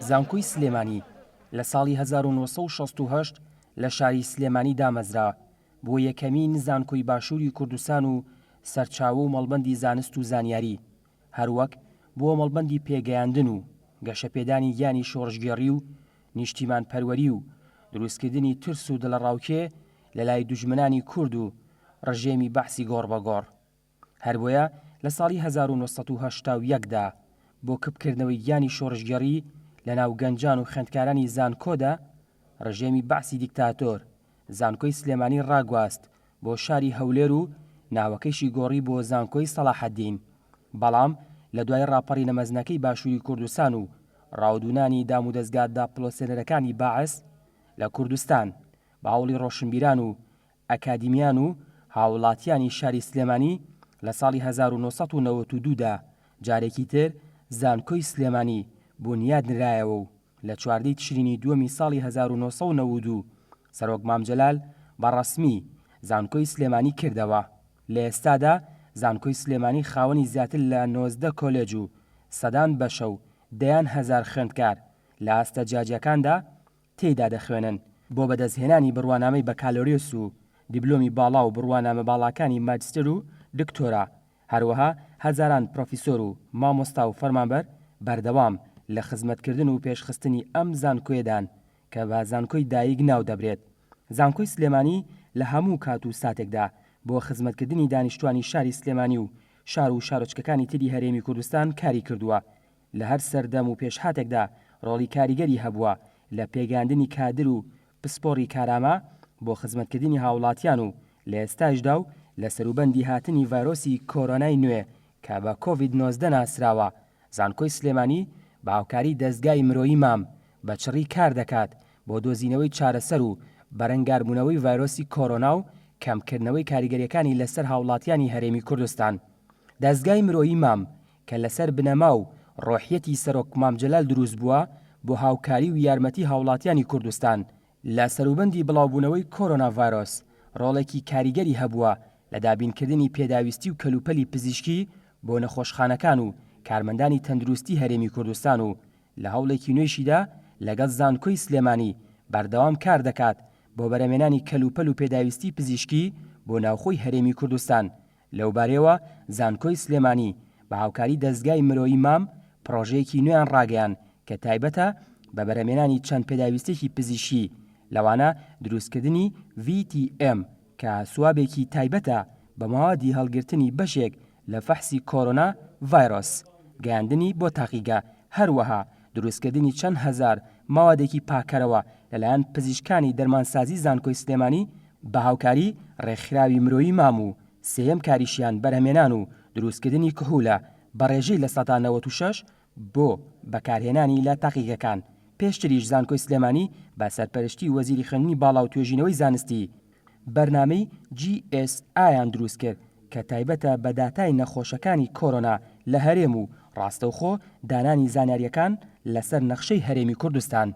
زانکۆی سلێمانی لە ساڵی 1968 لە شاری سلێمانی دامەزرا بۆ یەکەمین زانکۆی باشووری کوردستان و سەرچاوە و مەڵبەندی زانست و زانیاری، هەروەک بۆ مەڵبەندی پێگەیاندن و گەشەپێدانی گیانی شۆڕژگێڕی و نیشتیمان پەروەری و دروستکردنی ترس و دڵەڕاوکێ لە لای دوژمنانی کورد و ڕژێمی بەحسی گۆڕبەگۆڕ. هەر بۆیە لە ساڵی 1970دا بۆ کپکردنەوەی گیانی شۆڕژگێڕی لە ناو گەنجان و خوێندکارانی زانکۆدا ڕژێمی بەعسی دیکتاتۆر زانکۆی سلێمانی ڕاگواست بۆ شاری هەولێر و ناوەکەیشی گۆڕی بۆ زانکۆی سەلاحەددین. بەڵام لە دوای ڕاپەڕی نەمەزنەکەی باشووری کوردستان و ڕاودونانی دام و دەستگا داپڵۆسێنەرەکانی باعس لە کوردستان بە هەوڵی ڕۆشنبیران و ئەکادیمیان و هاوڵاتیانی شاری سلێمانی لە ساڵی 1992دا جارێکی تر زانکۆی سلێمانی بنیاد نرایەوە و لە 14 تشرینی دووەمی ساڵی 1992 سەرۆک مامجەلال بەڕەسمی زانکۆی سلێمانی کردەوە. لە ئێستادا زانکۆی سلێمانی خاوەنی زیاتر لە 19 کۆلێج و سەدان بەشە و دەیان هەزار خوێندکار لە ئاستە جاجیەکاندا تێیدا دەخوێنن بۆ بەدەستهێنانی بڕوانامەی بەکالۆریوس و دیبلۆمی باڵا و بڕوانامە باڵاکانی ماجستەر و دکتۆرا، هەروەها هەزاران پرۆفیسۆر و مامۆستا و فەرمانبەر بەردەوام لە خزمەتکردن و پێشخستنی ئەم زانکۆیەدان کە بە زانکۆی دایک ناو دەبرێت. زانکۆی سلێمانی لە هەموو کات و ساتێکدا بۆ خزمەتکردنی دانیشتوانی شاری سلێمانی و شار و شارۆچکەکانی تری هەرێمی کوردستان کاری کردووە. لە هەر سەردەم و پێشهاتێکدا ڕۆڵی کاریگەری هەبووە لە پێگەاندنی کادر و پسپۆڕی کارامە بۆ خزمەتکردنی هاوڵاتیان و لە ئێستاشدا و لە سەروبەندی هاتنی ڤایرۆسی کۆرۆنای نوێ کە بە کۆڤید-19 ناسراوە. زانکۆی سلێمانی بە هاوکاری دەستگای مرۆیی مام بە چڕی کار دەکات بۆ دۆزینەوەی چارەسەر و بەرەنگاربوونەوەی ڤایرۆسی کۆرۆنا و کەمکردنەوەی کاریگەریەکانی لەسەر هاوڵاتیانی هەرێمی کوردستان. دەستگای مرۆیی مام کە لەسەر بنەما و ڕۆحیەتی سەرۆک مامجەلال دروست بووە بۆ هاوکاری و یارمەتی هاوڵاتیانی کوردستان لە سەروبەندی بڵاوبوونەوەی کۆرۆنا ڤایرۆس ڕۆڵێکی کاریگەری هەبووە لە دابینکردنی پێداویستی و کەلوپەلی پزیشکی بۆ نەخۆشخانەکان و کارمەندانی تەندروستی هەرێمی کوردستان و لە هەوڵێکی نوێشیدا لەگەڵ زانکۆی سلێمانی بەردەوام کار دەکات بۆ بەرەمێنانی کەلوپەل و پێداویستی پزیشکی بۆ ناوخۆی هەرێمی کوردستان. لەوبارەیەوە زانکۆی سلێمانی بە هاوکاری دەستگای مرۆیی مام پرۆژەیەکی نوێیان ڕاگەیان کە تایبەتە بە بەرەمێنانی چەند پێداویستێکی پزیشکی، لەوانە دروستکردنی VTM کە سوابێکی تایبەتە بە ماوەدی هەڵگرتنی بەشێک لە فەحسی کۆرۆنا ڤایرۆس، گەیاندنی بۆ تاقیگە، هەروەها دروستکردنی چەند هەزار ماوەدێکی پاکەرەوە لەلایەن پزیشکانی دەرمانسازی زانکۆی سلێمانی بە هاوکاری ڕێکخراوی مرۆیی مام و سێیەم کاریشیان بەرهەمێنان و دروستکردنی کحولە بە ڕێژەی لە 1996 بۆ بەکارهێنانی لە تاقیگەکان. پێشتریش زانکۆی سلێمانی بە سەرپەرشتی وەزیری خوێندنی باڵا و توێژینەوەی زانستی بەرنامەی GSIیان دروست کرد کە تایبەتە بە داتای نەخۆشەکانی کۆرۆنا لە هەرێم و ڕاستەوخۆ دانانی زانیاریەکان لەسەر نەخشەی هەرێمی کوردستان.